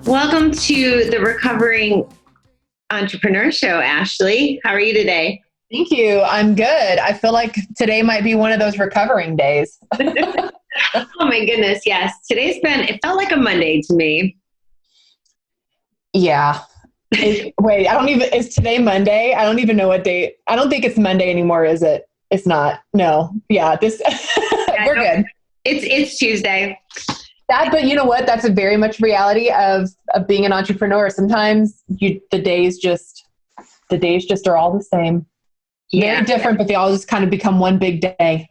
Welcome to the Recovering Entrepreneur Show, Ashley. How are you today? Thank you. I'm good. I feel like today might be one of those recovering days. Oh my goodness, yes. It felt like a Monday to me. Yeah. Is today Monday? I don't even know what date. I don't think it's Monday anymore, is it? It's not. No. Yeah, we're good. It's Tuesday. But you know what? That's a very much reality of being an entrepreneur. Sometimes the days just are all the same. Yeah. Very different, but they all just kind of become one big day.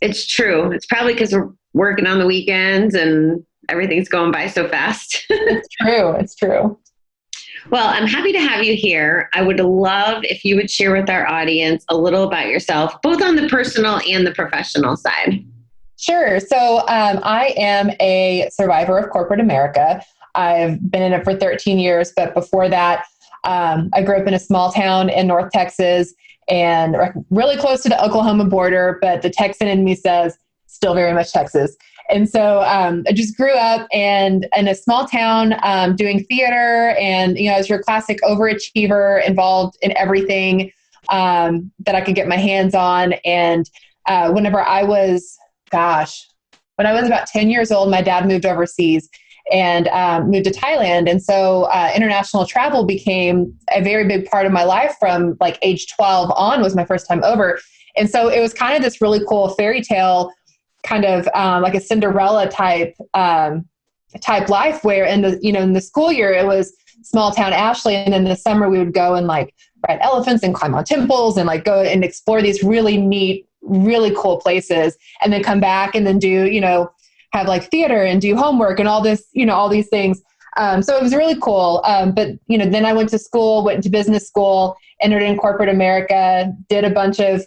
It's true. It's probably because we're working on the weekends and everything's going by so fast. It's true. Well, I'm happy to have you here. I would love if you would share with our audience a little about yourself, both on the personal and the professional side. Sure. So I am a survivor of corporate America. I've been in it for 13 years, but before that, I grew up in a small town in North Texas and really close to the Oklahoma border, but the Texan in me says still very much Texas. And so I just grew up in a small town doing theater, and I was your classic overachiever, involved in everything that I could get my hands on. And when I was about 10 years old, my dad moved overseas and moved to Thailand. And so international travel became a very big part of my life from like age 12 on. Was my first time over. And so it was kind of this really cool fairy tale, kind of like a Cinderella type life, where in the school year it was small town Ashley, and in the summer we would go and like ride elephants and climb on temples and like go and explore these really neat, really cool places, and then come back and then do have like theater and do homework and all this, all these things. So it was really cool. But then I went to school, went into business school, entered in corporate America, did a bunch of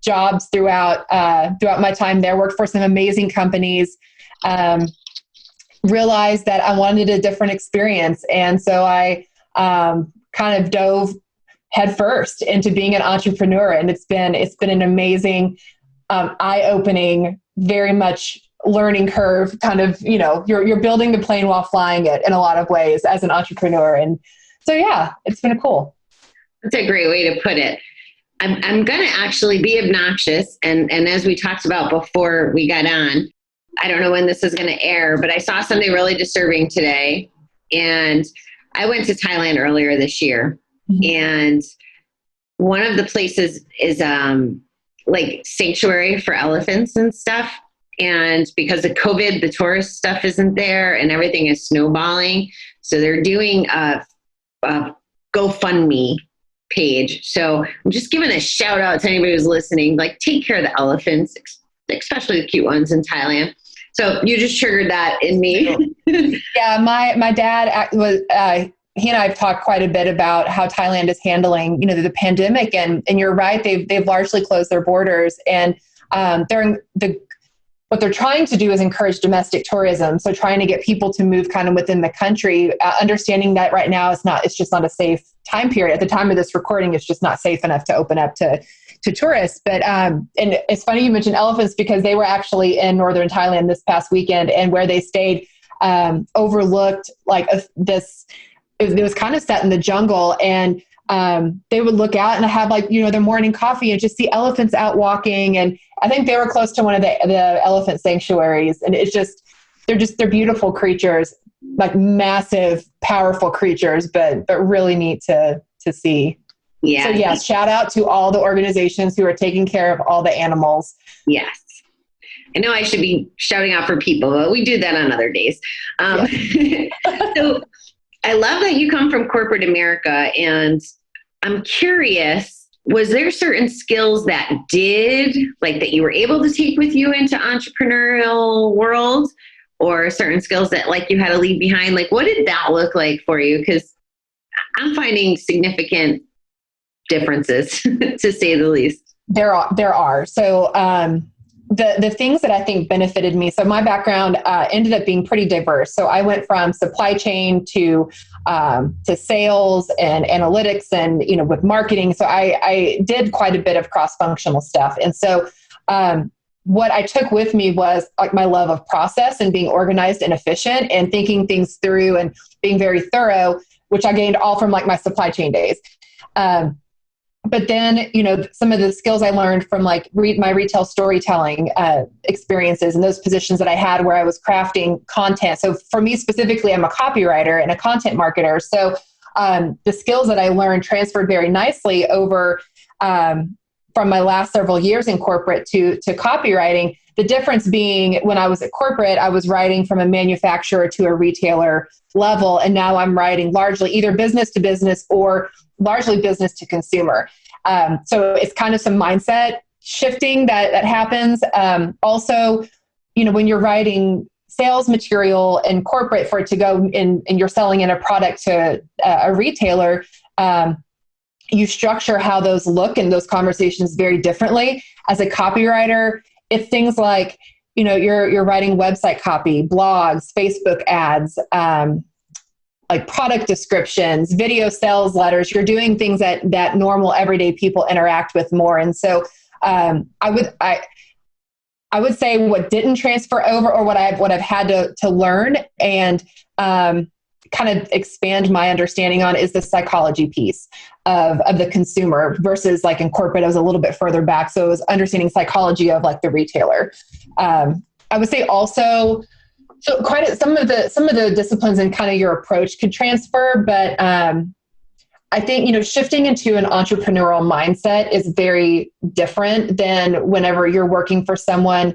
jobs throughout my time there, worked for some amazing companies, realized that I wanted a different experience. And so I kind of dove headfirst into being an entrepreneur. And it's been an amazing, eye-opening, very much learning curve, kind of, you're building the plane while flying it in a lot of ways as an entrepreneur. And so, yeah, it's been cool. That's a great way to put it. I'm going to actually be obnoxious. And as we talked about before we got on, I don't know when this is going to air, but I saw something really disturbing today. And I went to Thailand earlier this year. Mm-hmm. And one of the places is like sanctuary for elephants and stuff. And because of COVID, the tourist stuff isn't there and everything is snowballing. So they're doing a GoFundMe page. So I'm just giving a shout out to anybody who's listening, like take care of the elephants, especially the cute ones in Thailand. So you just triggered that in me. Yeah, my dad was, he and I have talked quite a bit about how Thailand is handling, the pandemic, and you're right, they've largely closed their borders, and what they're trying to do is encourage domestic tourism. So trying to get people to move kind of within the country, understanding that right now it's just not a safe time period. At the time of this recording, it's just not safe enough to open up to tourists. But, and it's funny you mentioned elephants, because they were actually in northern Thailand this past weekend, and where they stayed, overlooked like it was kind of set in the jungle, and they would look out and have like, their morning coffee and just see elephants out walking. And I think they were close to one of the elephant sanctuaries. And they're beautiful creatures, like massive, powerful creatures, but really neat to see. Yeah. So yes, shout out to all the organizations who are taking care of all the animals. Yes. I know I should be shouting out for people, but we do that on other days. So I love that you come from corporate America, and I'm curious, was there certain skills that you were able to take with you into entrepreneurial world, or certain skills that like you had to leave behind? Like, what did that look like for you? Because I'm finding significant differences to say the least. There are. So, the things that I think benefited me. So my background ended up being pretty diverse. So I went from supply chain to sales and analytics and, with marketing. So I did quite a bit of cross-functional stuff. And so what I took with me was like my love of process and being organized and efficient and thinking things through and being very thorough, which I gained all from like my supply chain days. But then, some of the skills I learned from like my retail storytelling experiences and those positions that I had where I was crafting content. So for me specifically, I'm a copywriter and a content marketer. So the skills that I learned transferred very nicely over from my last several years in corporate to copywriting. The difference being when I was at corporate, I was writing from a manufacturer to a retailer level. And now I'm writing largely either business to business or largely business to consumer. So it's kind of some mindset shifting that happens. Also, when you're writing sales material in corporate for it to go in and you're selling in a product to a retailer, you structure how those look and those conversations very differently. As a copywriter, it's things like, you're writing website copy, blogs, Facebook ads, like product descriptions, video sales letters. You're doing things that normal everyday people interact with more. And so I would say what didn't transfer over or what I've had to learn and kind of expand my understanding on is the psychology piece of the consumer versus like in corporate, I was a little bit further back. So it was understanding psychology of like the retailer. I would say also, so some of the disciplines and kind of your approach could transfer, but I think, shifting into an entrepreneurial mindset is very different than whenever you're working for someone,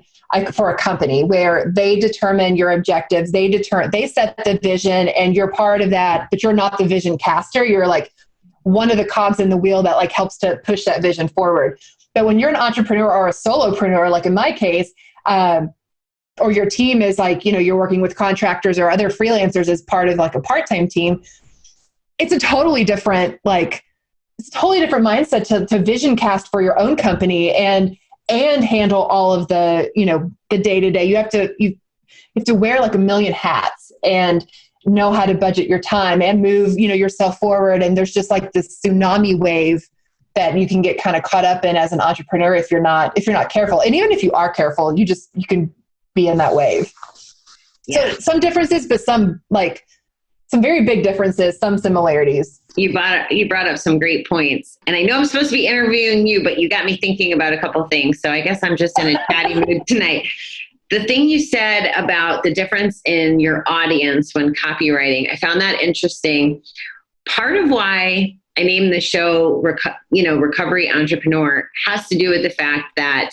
for a company where they determine your objectives. They set the vision and you're part of that, but you're not the vision caster. You're like one of the cogs in the wheel that like helps to push that vision forward. But when you're an entrepreneur or a solopreneur, like in my case, or your team is like, you're working with contractors or other freelancers as part of like a part-time team, it's a totally different mindset to vision cast for your own company and handle all of the, the day-to-day. You have to wear like a million hats and know how to budget your time and move, yourself forward. And there's just like this tsunami wave that you can get kind of caught up in as an entrepreneur if you're not careful. And even if you are careful, you can be in that wave. Yeah. So some differences, but some very big differences, some similarities. You brought up some great points. And I know I'm supposed to be interviewing you, but you got me thinking about a couple things. So I guess I'm just in a chatty mood tonight. The thing you said about the difference in your audience when copywriting, I found that interesting. Part of why I named the show, Recovery Entrepreneur, has to do with the fact that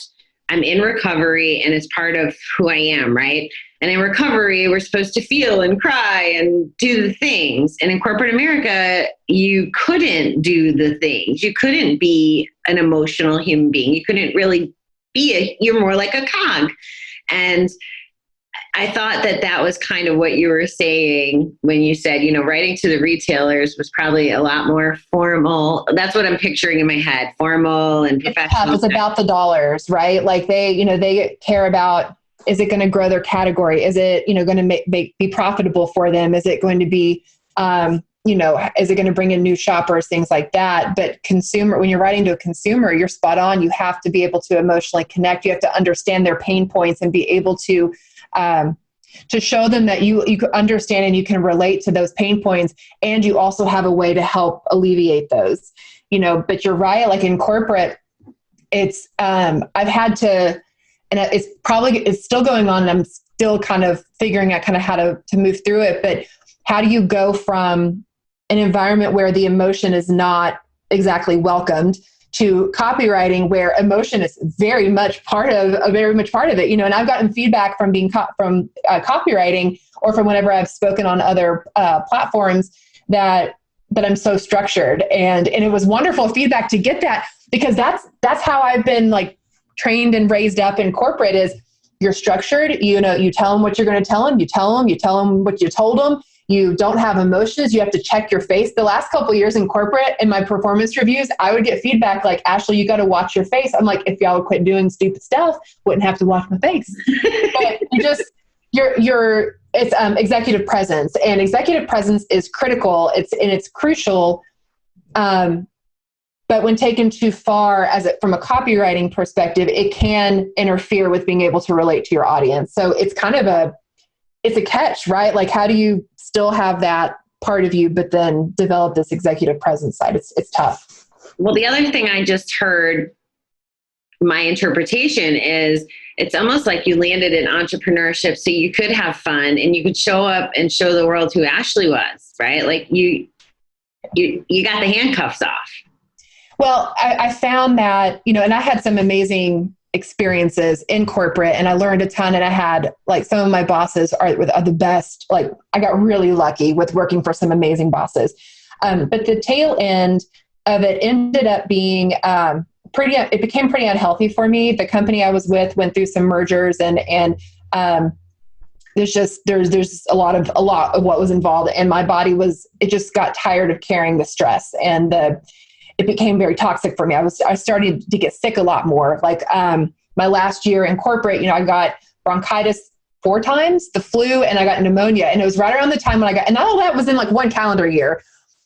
I'm in recovery and it's part of who I am, right? And in recovery, we're supposed to feel and cry and do the things. And in corporate America, you couldn't do the things. You couldn't be an emotional human being. You couldn't really you're more like a cog. And I thought that was kind of what you were saying when you said, writing to the retailers was probably a lot more formal. That's what I'm picturing in my head, formal and professional. It's about the dollars, right? Like they care about, is it going to grow their category? Is it, going to be profitable for them? Is it going to be, is it going to bring in new shoppers, things like that? But when you're writing to a consumer, you're spot on. You have to be able to emotionally connect. You have to understand their pain points and be able to show them that you can understand and you can relate to those pain points. And you also have a way to help alleviate those, but you're right. Like in corporate, it's, I've had to, and it's still going on and I'm still kind of figuring out kind of how to move through it. But how do you go from an environment where the emotion is not exactly welcomed to copywriting where emotion is very much part of it, and I've gotten feedback from from copywriting or from whenever I've spoken on other platforms that I'm so structured, and it was wonderful feedback to get that, because that's how I've been like trained and raised up in corporate is you're structured, you tell them what you're going to tell them, you tell them what you told them. You don't have emotions. You have to check your face. The last couple of years in corporate, in my performance reviews, I would get feedback like, Ashley, you got to watch your face. I'm like, if y'all would quit doing stupid stuff, wouldn't have to watch my face. But it's executive presence, and executive presence is critical. It's crucial But when taken too far from a copywriting perspective, it can interfere with being able to relate to your audience. So it's kind of it's a catch, right? Like, how do you still have that part of you, but then develop this executive presence side? It's tough. Well, the other thing I just heard, my interpretation is it's almost like you landed in entrepreneurship so you could have fun and you could show up and show the world who Ashley was, right? Like you got the handcuffs off. Well, I found that, and I had some amazing experiences in corporate and I learned a ton, and I had like some of my bosses are the best. Like I got really lucky with working for some amazing bosses. But the tail end of it ended up being it became pretty unhealthy for me. The company I was with went through some mergers and there's a lot of what was involved, and my body it just got tired of carrying the stress, and it became very toxic for me. I started to get sick a lot more. Like my last year in corporate, I got bronchitis 4 times, the flu, and I got pneumonia. And it was right around the time when and all that was in like 1 calendar year.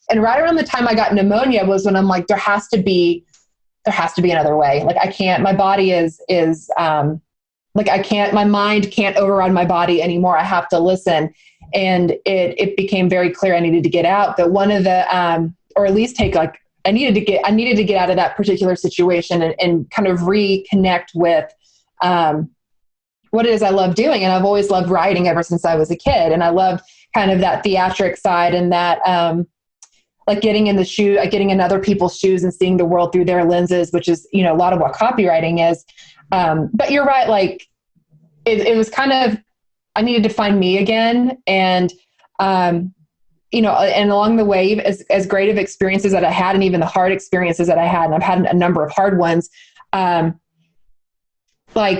And right around the time I got pneumonia was when I'm like, there has to be another way. Like I can't, my body is like, I can't, my mind can't override my body anymore. I have to listen. And it became very clear I needed to get out. But one of the, or at least take like, I needed to get out of that particular situation and kind of reconnect with what it is I love doing. And I've always loved writing ever since I was a kid. And I loved kind of that theatric side and that like getting in other people's shoes and seeing the world through their lenses, which is, a lot of what copywriting is. But you're right. Like it was kind of, I needed to find me again. And, and along the way, as great of experiences that I had, and even the hard experiences that I had, and I've had a number of hard ones, like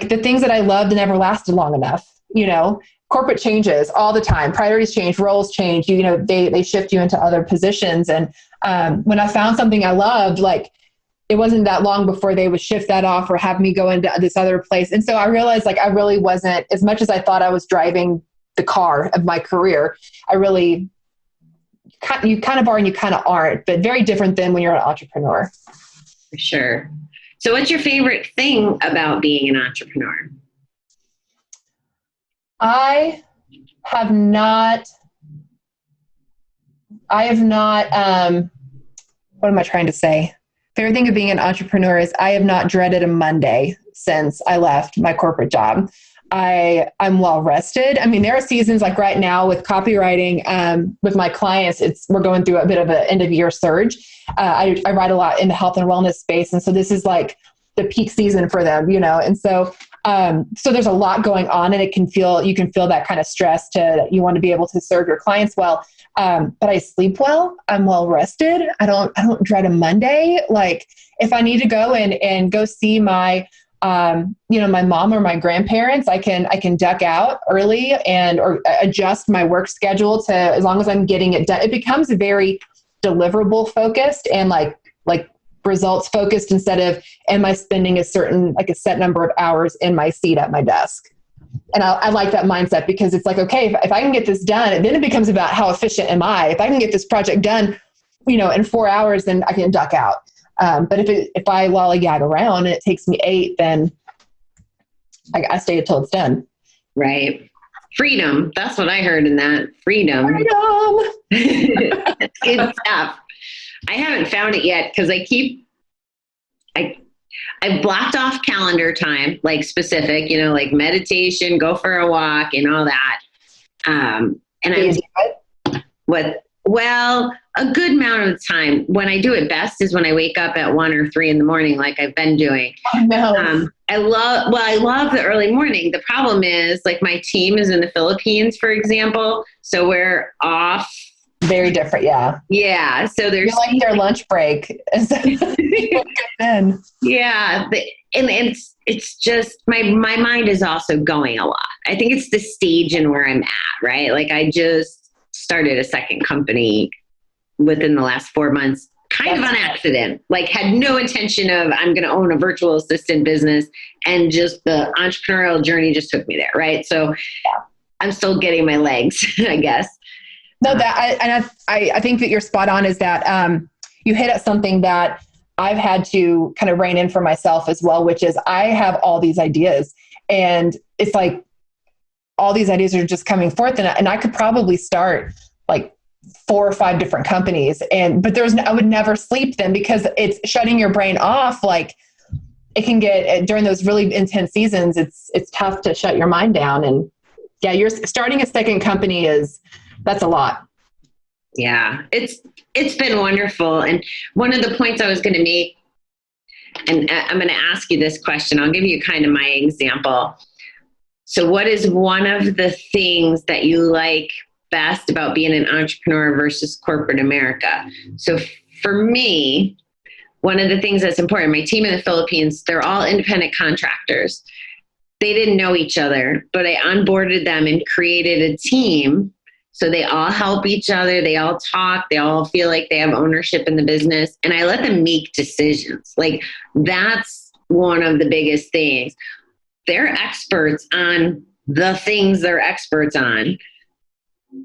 the things that I loved never lasted long enough. Corporate changes all the time, priorities change, roles change, they shift you into other positions. And when I found something I loved, like it wasn't that long before they would shift that off or have me go into this other place. And so I realized like I really wasn't, as much as I thought I was driving the car of my career, you kind of are and you kind of aren't, but very different than when you're an entrepreneur. For sure. So what's your favorite thing about being an entrepreneur? I have not, what am I trying to say? Favorite thing of being an entrepreneur is I have not dreaded a Monday since I left my corporate job. I'm well rested. I mean, there are seasons like right now with copywriting, with my clients, we're going through a bit of an end of year surge. I write a lot in the health and wellness space. And so this is like the peak season for them, And so there's a lot going on, and you can feel that kind of stress you want to be able to serve your clients well. But I sleep well. I'm well rested. I don't dread a Monday. Like if I need to go and go see my my mom or my grandparents, I can duck out early or adjust my work schedule to, as long as I'm getting it done. It becomes very deliverable focused and like results focused instead of, am I spending a set number of hours in my seat at my desk? And I like that mindset because it's like, okay, if I can get this done, then it becomes about how efficient am I? If I can get this project done, in 4 hours, then I can duck out. But if I lollygag around and it takes me 8, then I stay until it's done. Right. Freedom. That's what I heard in that. Freedom. Good stuff. I haven't found it yet because I've blocked off calendar time, like specific, like meditation, go for a walk and all that. And a good amount of the time when I do it best is when I wake up at 1 or 3 in the morning, like I've been doing. Oh, no. I love the early morning. The problem is like my team is in the Philippines, for example. So we're off. Very different. Yeah. Yeah. So there's like their lunch break. Yeah. And it's just, my mind is also going a lot. I think it's the stage in where I'm at, right? Like I just started a second company within the last 4 months, kind of on accident, like had no intention of, I'm going to own a virtual assistant business, and just the entrepreneurial journey just took me there. Right. So I'm still getting my legs, I guess. No, I think that you're spot on, is that you hit at something that I've had to kind of rein in for myself as well, which is I have all these ideas, and it's like all these ideas are just coming forth, and I could probably start like 4 or 5 different companies, but I would never sleep then, because it's shutting your brain off. Like, it can get, during those really intense seasons, it's tough to shut your mind down. And yeah, you're starting a second company that's a lot. Yeah, it's been wonderful. And one of the points I was going to make, and I'm going to ask you this question, I'll give you kind of my example. So what is one of the things that you like best about being an entrepreneur versus corporate America? So for me, one of the things that's important, my team in the Philippines, they're all independent contractors. They didn't know each other, but I onboarded them and created a team. So they all help each other. They all talk. They all feel like they have ownership in the business. And I let them make decisions. Like, that's one of the biggest things. They're experts on the things they're experts on.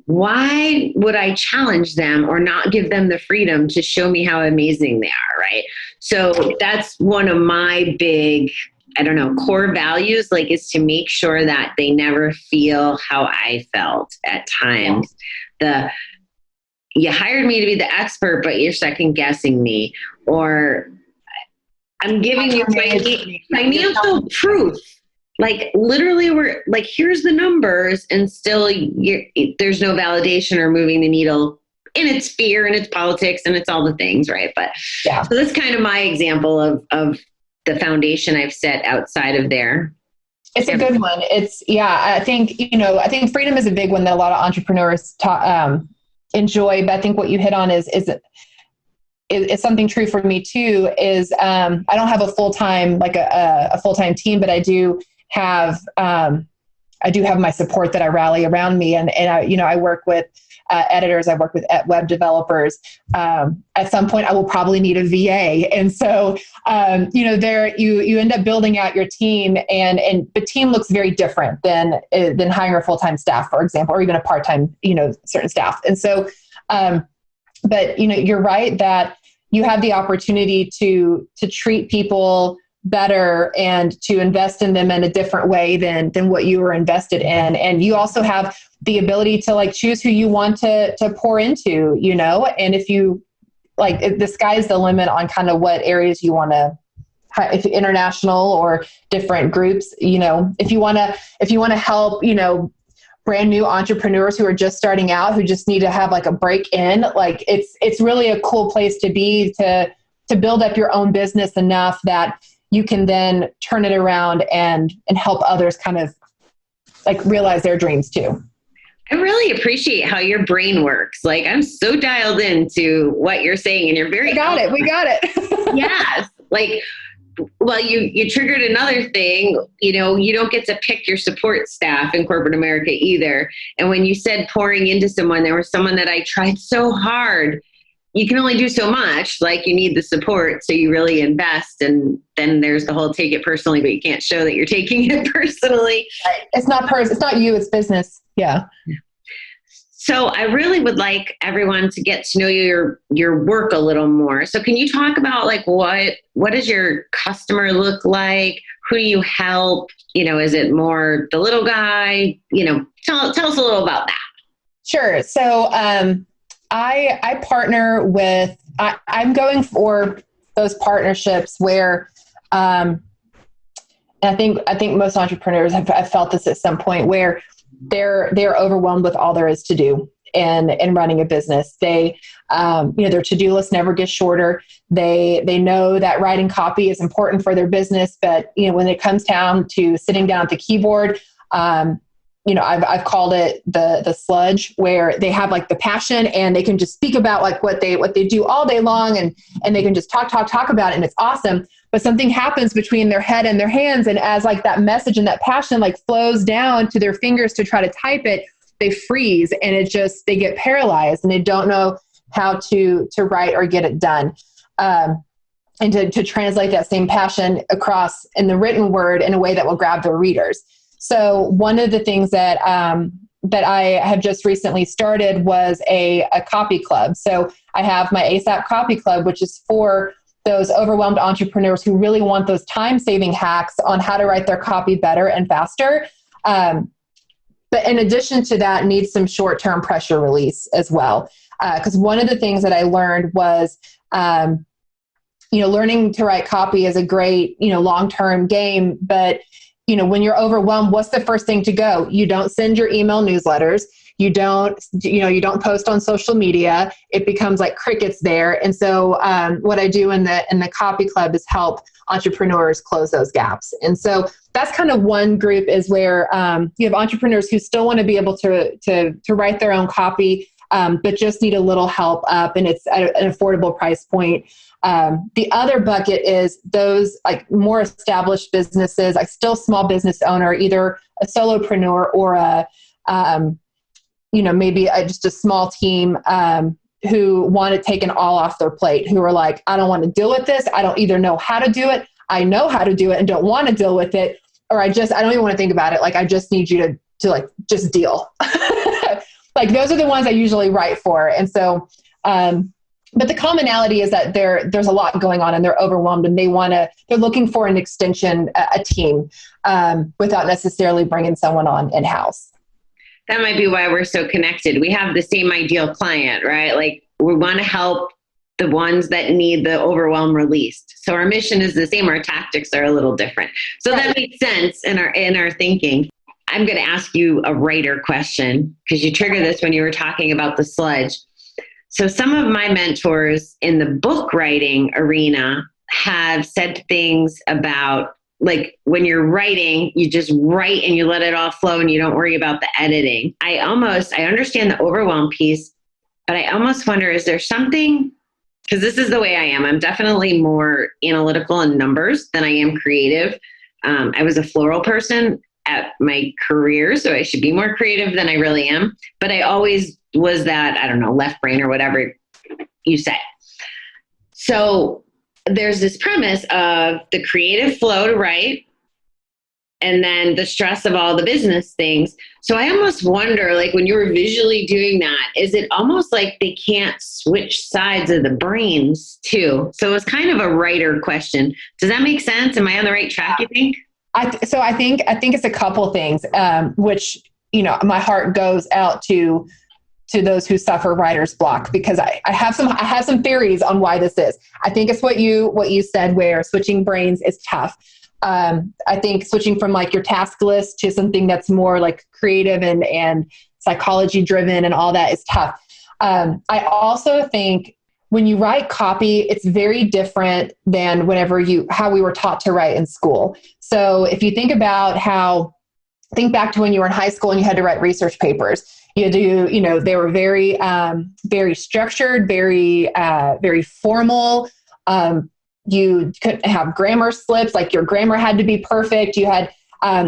Why would I challenge them or not give them the freedom to show me how amazing they are, right? So that's one of my big, core values, like, is to make sure that they never feel how I felt at times. You hired me to be the expert, but you're second guessing me, or I'm giving you financial proof. Like, literally, we're like, here's the numbers, and still there's no validation or moving the needle. And it's fear, and it's politics, and it's all the things, right? But yeah. So that's kind of my example of the foundation I've set outside of there. It's a good one. I think freedom is a big one that a lot of entrepreneurs enjoy. But I think what you hit on is something true for me too. Is I don't have a full-time team, but I do have my support that I rally around me, and I work with editors. I work with web developers. At some point, I will probably need a VA, and so you end up building out your team, and the team looks very different than hiring a full-time staff, for example, or even a part-time certain staff. And so, but you're right that you have the opportunity to treat people better and to invest in them in a different way than what you were invested in. And you also have the ability to like choose who you want to pour into, and if you like, the sky's the limit on kind of what areas you want to, if international or different groups, if you want to help, brand new entrepreneurs who are just starting out, who just need to have like a break in, like it's really a cool place to be, to build up your own business enough that you can then turn it around and help others kind of like realize their dreams too. I really appreciate how your brain works. Like, I'm so dialed into what you're saying, and you're very... We got it. Yes. Like, well, you triggered another thing. You don't get to pick your support staff in corporate America either. And when you said pouring into someone, there was someone that I tried so hard. You can only do so much. Like, you need the support, so you really invest. And then there's the whole take it personally, but you can't show that you're taking it personally. It's not you, it's business. Yeah. So I really would like everyone to get to know your work a little more. So can you talk about like what does your customer look like? Who do you help? Is it more the little guy? Tell us a little about that. Sure. So I partner with, I'm going for those partnerships where, and I think most entrepreneurs have felt this at some point, where they're overwhelmed with all there is to do in running a business. They, their to-do list never gets shorter. They know that writing copy is important for their business, but when it comes down to sitting down at the keyboard, I've called it the sludge, where they have like the passion and they can just speak about like what they do all day long, and they can just talk about it, and it's awesome. But something happens between their head and their hands, and as like that message and that passion like flows down to their fingers to try to type it, they freeze, and they get paralyzed, and they don't know how to write or get it done. And to translate that same passion across in the written word in a way that will grab their readers. So one of the things that I have just recently started was a copy club. So I have my ASAP Copy Club, which is for those overwhelmed entrepreneurs who really want those time-saving hacks on how to write their copy better and faster. But in addition to that, need some short-term pressure release as well. Because one of the things that I learned was, learning to write copy is a great, long-term game. But, when you're overwhelmed, what's the first thing to go? You don't send your email newsletters. You don't post on social media. It becomes like crickets there. And so what I do in the copy club is help entrepreneurs close those gaps. And so that's kind of one group, is where you have entrepreneurs who still want to be able to write their own copy, but just need a little help up, and it's at an affordable price point. The other bucket is those like more established businesses, like still small business owner, either a solopreneur or maybe just a small team who want to take it all off their plate, who are like, I don't want to deal with this. I don't either know how to do it. I know how to do it and don't want to deal with it. Or I don't even want to think about it. Like, I just need you to like, just deal. Like, those are the ones I usually write for. And so, but the commonality is that there's a lot going on and they're overwhelmed, and they're looking for an extension, a team, without necessarily bringing someone on in-house. That might be why we're so connected. We have the same ideal client, right? Like, we want to help the ones that need the overwhelm released. So our mission is the same. Our tactics are a little different. So That makes sense in our thinking. I'm going to ask you a writer question, because you triggered this when you were talking about the sludge. So some of my mentors in the book writing arena have said things about, like, when you're writing, you just write and you let it all flow and you don't worry about the editing. I understand the overwhelm piece, but I almost wonder, is there something, because this is the way I am. I'm definitely more analytical in numbers than I am creative. I was a floral person at my career, so I should be more creative than I really am. But I always was that, I don't know, left brain or whatever you say. So there's this premise of the creative flow to write, and then the stress of all the business things. So I almost wonder, like, when you're visually doing that, is it almost like they can't switch sides of the brains too? So it's kind of a writer question. Does that make sense? Am I on the right track, you think? I think it's a couple things, which, my heart goes out to those who suffer writer's block, because I have some theories on why this is. I think it's what you said, where switching brains is tough. I think switching from like your task list to something that's more like creative and psychology driven and all that is tough. I also think when you write copy, it's very different than how we were taught to write in school. So if you think back to when you were in high school and you had to write research papers, they were very, very structured, very, very formal. You couldn't have grammar slips, like your grammar had to be perfect. You had,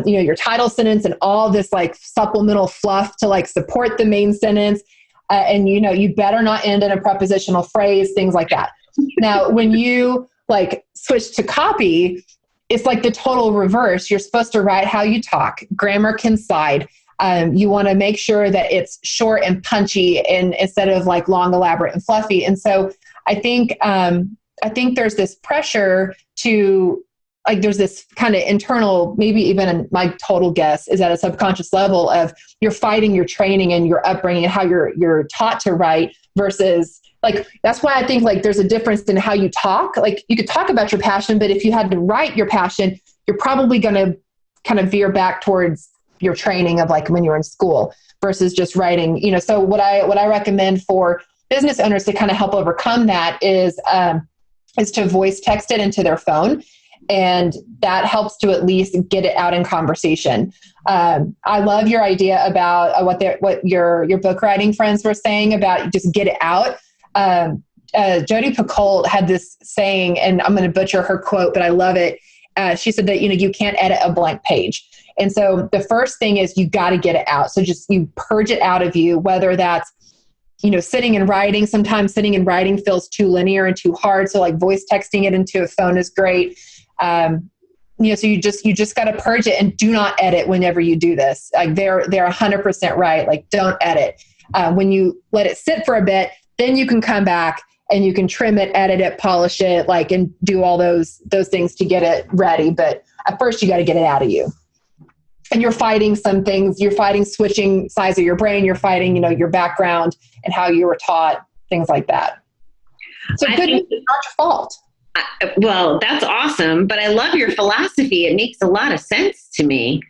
your title sentence and all this like supplemental fluff to like support the main sentence. And you better not end in a prepositional phrase, things like that. Now, when you like switch to copy, it's like the total reverse. You're supposed to write how you talk. Grammar can slide. You want to make sure that it's short and punchy, and instead of like long, elaborate, and fluffy. And so I think there's this pressure to, like, there's this kind of internal, maybe even my total guess is at a subconscious level of you're fighting your training and your upbringing and how you're taught to write versus, like, that's why I think like there's a difference in how you talk. Like, you could talk about your passion, but if you had to write your passion, you're probably going to kind of veer back towards your training of like when you're in school versus just writing, So what I recommend for business owners to kind of help overcome that is to voice text it into their phone. And that helps to at least get it out in conversation. I love your idea about what your book writing friends were saying about just get it out. Jodi Picoult had this saying, and I'm going to butcher her quote, but I love it. She said that, you can't edit a blank page. And so the first thing is you got to get it out. So just you purge it out of you, whether that's, sitting and writing. Sometimes sitting and writing feels too linear and too hard. So like voice texting it into a phone is great. So you just got to purge it, and do not edit whenever you do this. Like they're 100% right. Like, don't edit. When you let it sit for a bit, then you can come back and you can trim it, edit it, polish it, like, and do all those things to get it ready. But at first you got to get it out of you. And you're fighting some things. You're fighting switching sides of your brain. You're fighting, your background and how you were taught, things like that. So good news is not your fault. Well, that's awesome. But I love your philosophy. It makes a lot of sense to me.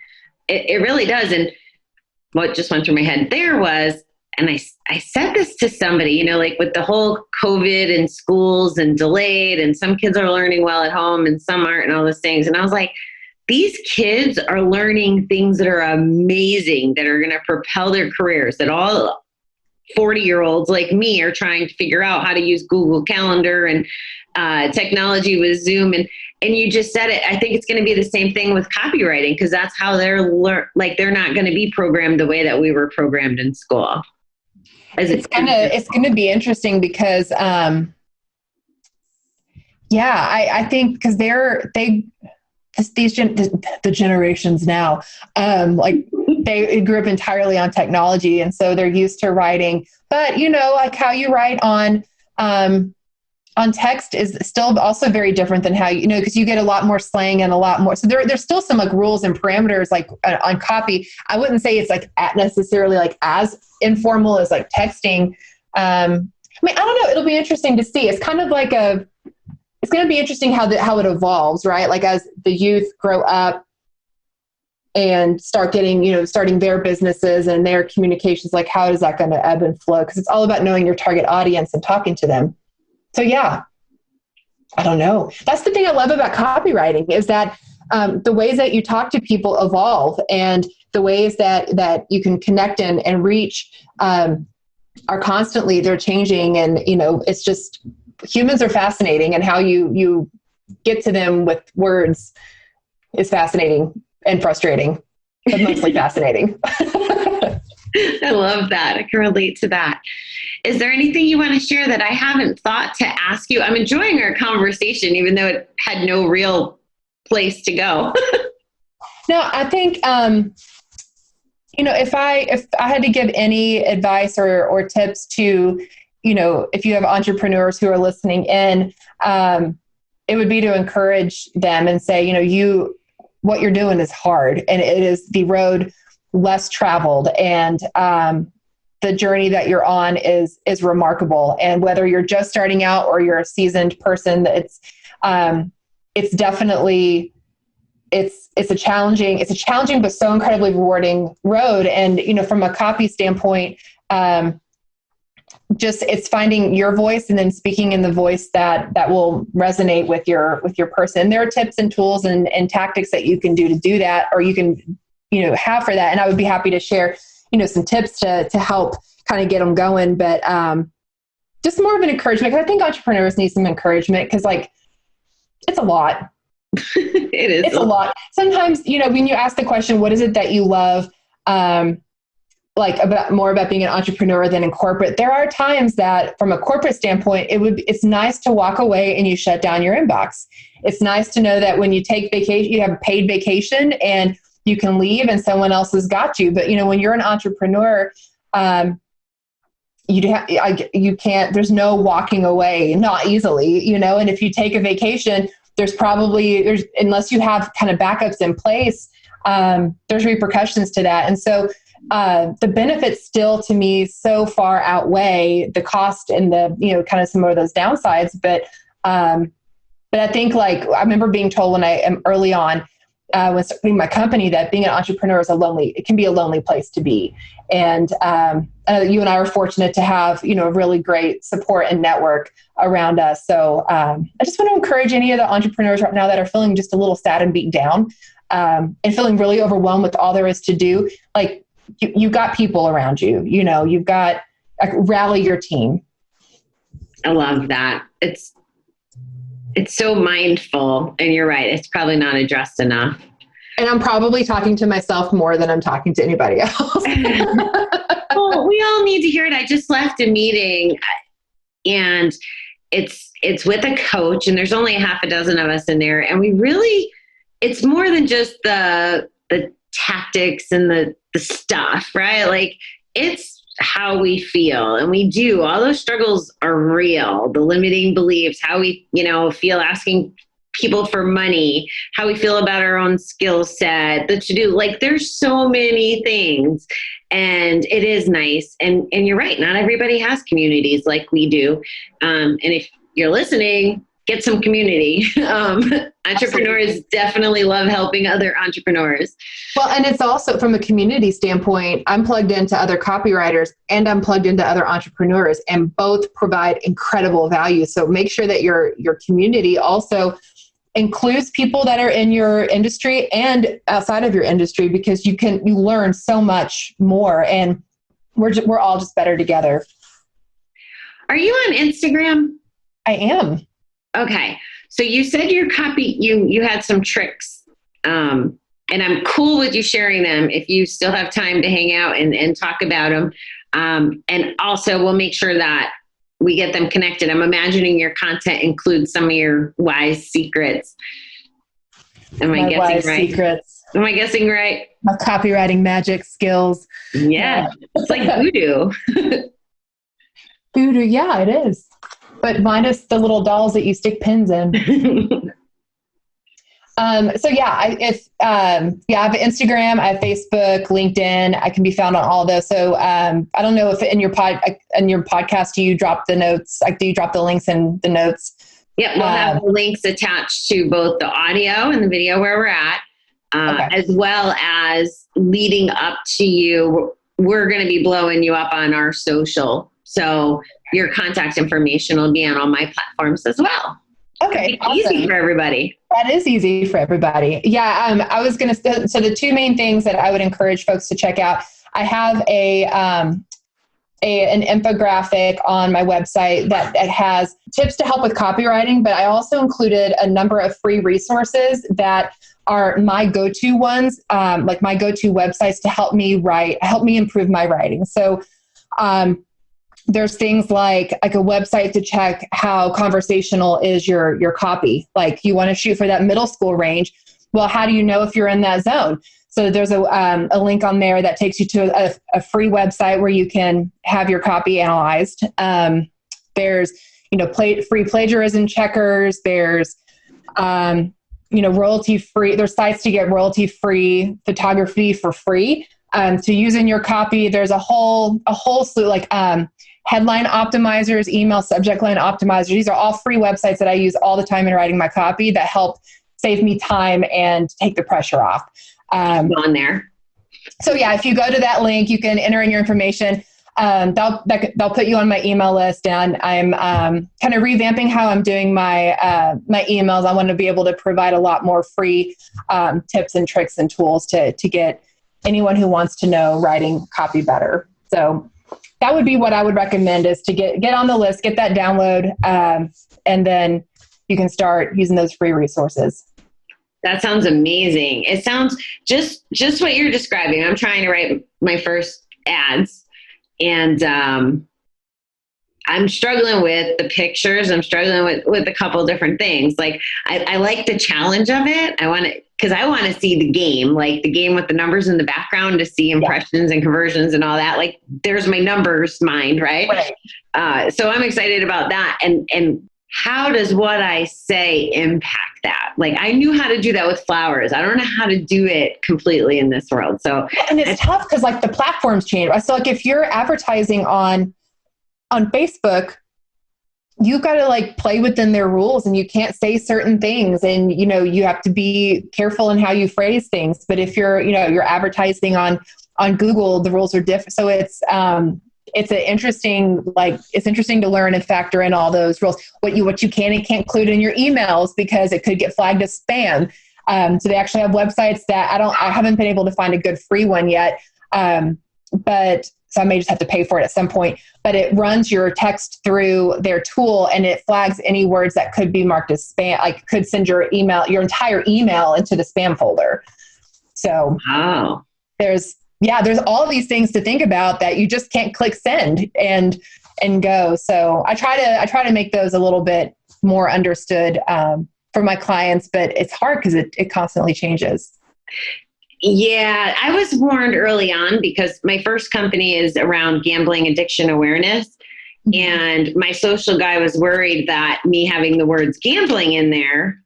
It really does. And what just went through my head there was, and I said this to somebody, like with the whole COVID and schools and delayed, and some kids are learning well at home and some aren't, and all those things. And I was like, these kids are learning things that are amazing, that are going to propel their careers, that all 40-year-olds like me are trying to figure out how to use Google Calendar and technology with Zoom. And you just said it. I think it's going to be the same thing with copywriting, because that's how they're not going to be programmed the way that we were programmed in school. It's going to be interesting because, I think because the generations now, they grew up entirely on technology. And so they're used to writing, but like how you write on text is still also very different than how, because you get a lot more slang and a lot more. So there's still some like rules and parameters like on copy. I wouldn't say it's like necessarily like as informal as like texting. I don't know. It'll be interesting to see. It's kind of like it's going to be interesting how it evolves, right? Like as the youth grow up and start getting, starting their businesses and their communications, like how is that going to ebb and flow? Because it's all about knowing your target audience and talking to them. So yeah, I don't know. That's the thing I love about copywriting is that the ways that you talk to people evolve, and the ways that you can connect and reach are constantly, they're changing. And, it's just, humans are fascinating, and how you get to them with words is fascinating and frustrating, but mostly fascinating. I love that. I can relate to that. Is there anything you want to share that I haven't thought to ask you? I'm enjoying our conversation, even though it had no real place to go. No, I think, if I had to give any advice or tips to, if you have entrepreneurs who are listening in, it would be to encourage them and say, what you're doing is hard, and it is the road less traveled, and the journey that you're on is remarkable. And whether you're just starting out or you're a seasoned person, it's definitely, it's a challenging but so incredibly rewarding road. And from a copy standpoint, it's finding your voice and then speaking in the voice that will resonate with your person. There are tips and tools and tactics that you can do that, or you can have for that. And I would be happy to share some tips to help kind of get them going. But just more of an encouragement, because I think entrepreneurs need some encouragement, because it's a lot. It's a lot. Sometimes, when you ask the question, what is it that you love, about being an entrepreneur than in corporate, there are times that from a corporate standpoint, it's nice to walk away and you shut down your inbox. It's nice to know that when you take vacation, you have a paid vacation and you can leave and someone else has got you. But, when you're an entrepreneur, you can't, there's no walking away, not easily, and if you take a vacation, unless you have kind of backups in place, there's repercussions to that. And so the benefits still to me so far outweigh the cost and the, kind of some of those downsides. But I think I remember being told when I am early on, when starting my company, that being an entrepreneur it can be a lonely place to be. And you and I are fortunate to have, a really great support and network around us. So I just want to encourage any of the entrepreneurs right now that are feeling just a little sad and beaten down, and feeling really overwhelmed with all there is to do. You've got people around you, you've got rally your team. I love that. It's so mindful, and you're right. It's probably not addressed enough. And I'm probably talking to myself more than I'm talking to anybody else. Well, we all need to hear it. I just left a meeting, and it's with a coach, and there's only a half a dozen of us in there. And it's more than just the tactics and the stuff, right? It's how we feel. And we do, all those struggles are real. The limiting beliefs, how we, feel asking people for money, how we feel about our own skill set, the to do, like there's so many things. And it is nice. And you're right. Not everybody has communities like we do. And if you're listening, get some community. Entrepreneurs definitely love helping other entrepreneurs. Well, and it's also from a community standpoint, I'm plugged into other copywriters and I'm plugged into other entrepreneurs, and both provide incredible value. So make sure that your community also includes people that are in your industry and outside of your industry, because you learn so much more, and we're all just better together. Are you on Instagram? I am. Okay. So you said your copy, you had some tricks, and I'm cool with you sharing them if you still have time to hang out and talk about them. And also we'll make sure that we get them connected. I'm imagining your content includes some of your wise secrets. Am I guessing right? Secrets. Am I guessing right? My copywriting magic skills. Yeah. It's like voodoo. Voodoo. Yeah, it is. But minus the little dolls that you stick pins in. So yeah, I have Instagram, I have Facebook, LinkedIn. I can be found on all those. So I don't know if in your podcast, do you drop the notes? Like, do you drop the links in the notes? Yeah, we'll have the links attached to both the audio and the video where we're at, okay, as well as leading up to you. We're going to be blowing you up on our social. So your contact information will be on all my platforms as well. Okay. Awesome. Easy for everybody. That is easy for everybody. Yeah. I was going to, so the two main things that I would encourage folks to check out, I have an infographic on my website that has tips to help with copywriting, but I also included a number of free resources that are my go-to ones, like my go-to websites to help me improve my writing. So, there's things like a website to check how conversational is your copy. Like, you want to shoot for that middle school range. Well, how do you know if you're in that zone? So there's a link on there that takes you to a free website where you can have your copy analyzed. There's, free plagiarism checkers. There's, royalty free. There's sites to get royalty free photography for free. To use in your copy. There's a whole slew, like, headline optimizers, email subject line optimizers. These are all free websites that I use all the time in writing my copy that help save me time and take the pressure off. On there. So yeah, if you go to that link, you can enter in your information. They'll put you on my email list, and I'm kind of revamping how I'm doing my emails. I want to be able to provide a lot more free tips and tricks and tools to get anyone who wants to know writing copy better. So that would be what I would recommend, is to get on the list, get that download, and then you can start using those free resources. That sounds amazing. It sounds just what you're describing. I'm trying to write my first ads, and I'm struggling with the pictures. I'm struggling with a couple different things. Like, I like the challenge of it. I want to see the game, like the game with the numbers in the background, to see impressions and conversions and all that. Like, there's my numbers mind, right? So I'm excited about that. And how does what I say impact that? Like, I knew how to do that with flowers. I don't know how to do it completely in this world. So, and it's tough because, like, the platforms change. So, like, if you're advertising on Facebook, you've got to, like, play within their rules, and you can't say certain things, and, you have to be careful in how you phrase things. But if you're advertising on Google, the rules are different. So it's interesting to learn and factor in all those rules, what you can and can't include in your emails, because it could get flagged as spam. So they actually have websites that I haven't been able to find a good free one yet. So I may just have to pay for it at some point, but it runs your text through their tool, and it flags any words that could be marked as spam, like could send your entire email into the spam folder. So there's all these things to think about that you just can't click send and go. So I try to make those a little bit more understood for my clients, but it's hard because it constantly changes. Yeah, I was warned early on because my first company is around gambling addiction awareness. And my social guy was worried that me having the words gambling in there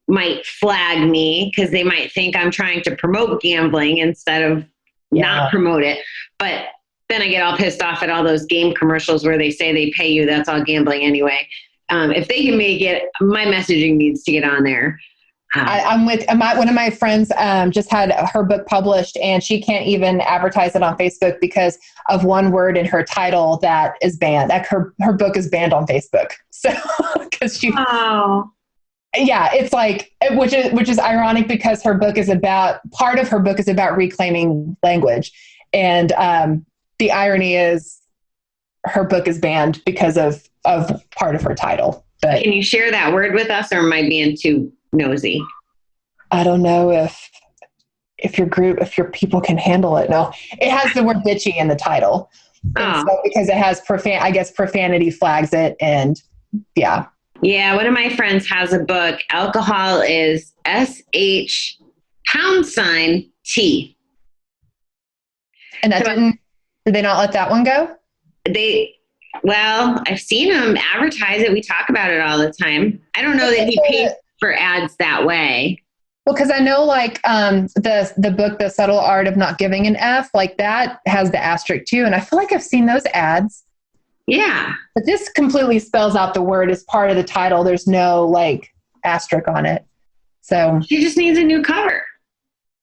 might flag me because they might think I'm trying to promote gambling instead of not promote it. But then I get all pissed off at all those game commercials where they say they pay you. That's all gambling anyway. If they can make it, my messaging needs to get on there. I'm with one of my friends just had her book published, and she can't even advertise it on Facebook because of one word in her title that is banned. Like her book is banned on Facebook. So because she, yeah, it's like, which is ironic because part of her book is about reclaiming language, and the irony is her book is banned because of part of her title. But can you share that word with us, or am I being too nosy? I don't know if your people can handle it. No, it has the word bitchy in the title. So because it has profanity flags it. And yeah. Yeah. One of my friends has a book. Alcohol is SH $T. And that did they not let that one go? Well, I've seen him advertise it. We talk about it all the time. I don't know that he pays for ads that way. Well, because I know like the book, The Subtle Art of Not Giving an F, like that has the asterisk too. And I feel like I've seen those ads. Yeah. But this completely spells out the word as part of the title. There's no like asterisk on it. So she just needs a new cover.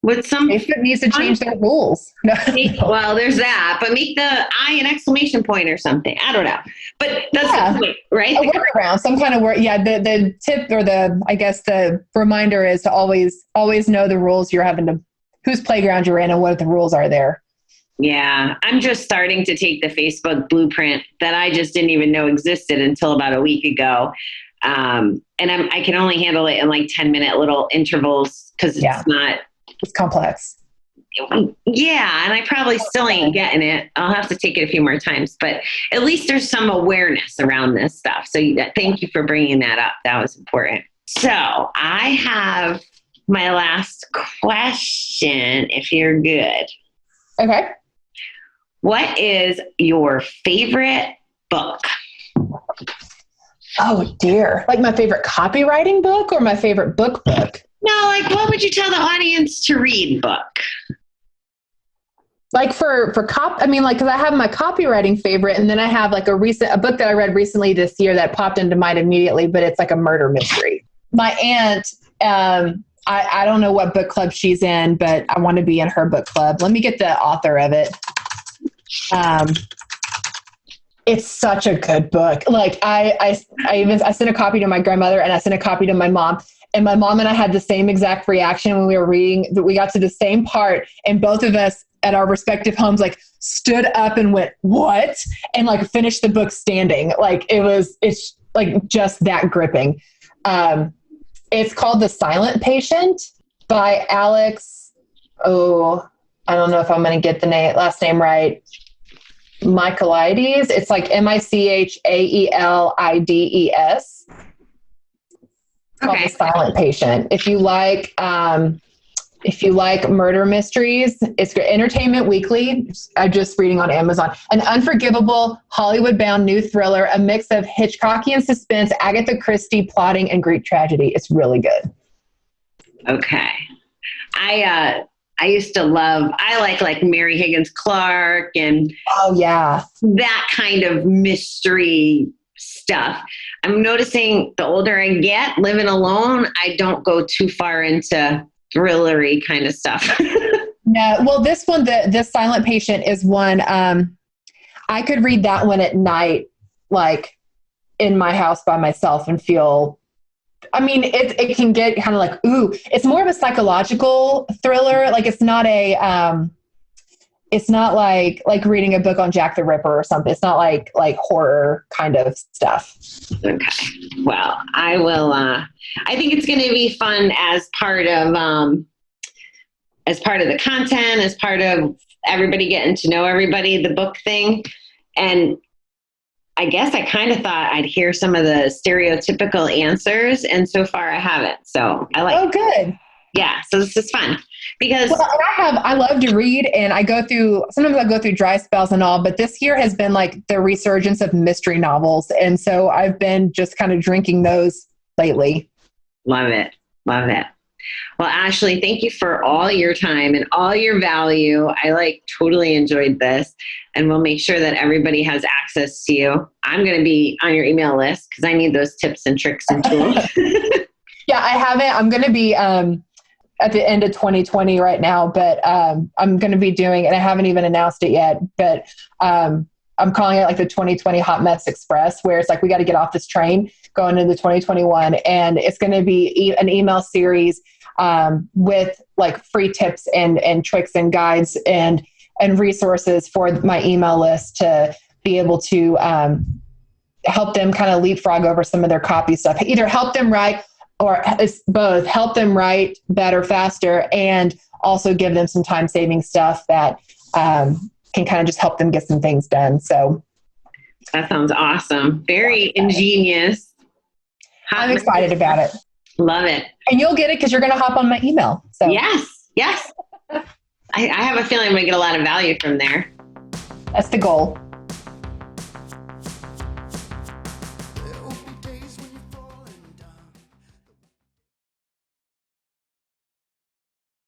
Facebook needs to change their rules. Well, there's that, but make the I an exclamation point or something. I don't know, but that's the point, right? A workaround, some kind of word. Yeah. The tip or the reminder is to always know the rules whose playground you're in and what the rules are there. Yeah. I'm just starting to take the Facebook blueprint that I just didn't even know existed until about a week ago. And I can only handle it in like 10-minute little intervals because it's complex. Yeah. And I probably still ain't getting it. I'll have to take it a few more times, but at least there's some awareness around this stuff. So thank you for bringing that up. That was important. So I have my last question, if you're good. Okay. What is your favorite book? Oh dear. Like my favorite copywriting book or my favorite book? No, like what would you tell the audience to read book? Like because I have my copywriting favorite, and then I have like a book that I read recently this year that popped into mind immediately, but it's like a murder mystery. My aunt, I don't know what book club she's in, but I want to be in her book club. Let me get the author of it. It's such a good book. Like I sent a copy to my grandmother and I sent a copy to my mom. And my mom and I had the same exact reaction when we were reading that. We got to the same part and both of us at our respective homes, like stood up and went, what? And like finished the book standing. Like it's like just that gripping. It's called The Silent Patient by Alex. Oh, I don't know if I'm going to get the last name right. Michaelides. It's like Michaelides. Called The Silent Patient. If you like murder mysteries, it's great. Entertainment Weekly. I'm just reading on Amazon. An unforgivable Hollywood-bound new thriller, a mix of Hitchcockian suspense, Agatha Christie plotting, and Greek tragedy. It's really good. Okay. I used to I like Mary Higgins Clark and that kind of mystery stuff. I'm noticing the older I get, living alone, I don't go too far into thrillery kind of stuff. No, well, this one, this Silent Patient is one, I could read that one at night, like in my house by myself and feel, it can get kind of like, ooh, it's more of a psychological thriller. Like it's not like reading a book on Jack the Ripper or something. It's not like horror kind of stuff. Okay. Well, I will, I think it's going to be fun as part of the content, as part of everybody getting to know everybody, the book thing. And I guess I kind of thought I'd hear some of the stereotypical answers, and so far I haven't. So I like. Oh, good. Yeah. So this is fun. Because well, and I love to read, and sometimes I go through dry spells and all, but this year has been like the resurgence of mystery novels. And so I've been just kind of drinking those lately. love it. Love it. Well, Ashley, thank you for all your time and all your value. I totally enjoyed this, and we'll make sure that everybody has access to you. I'm going to be on your email list because I need those tips and tricks and tools. Yeah, I haven't. I'm going to be at the end of 2020 right now, but I'm going to be doing, and I haven't even announced it yet, but I'm calling it like the 2020 Hot Mess Express, where it's like, we got to get off this train going into 2021. And it's going to be an email series with like free tips and tricks and guides and resources for my email list to be able to help them kind of leapfrog over some of their copy stuff, either help them write, or it's both, help them write better, faster, and also give them some time-saving stuff that can kind of just help them get some things done. So that sounds awesome. Very ingenious. I'm excited about it. Love it. And you'll get it because you're going to hop on my email. So Yes. I have a feeling I'm going to get a lot of value from there. That's the goal.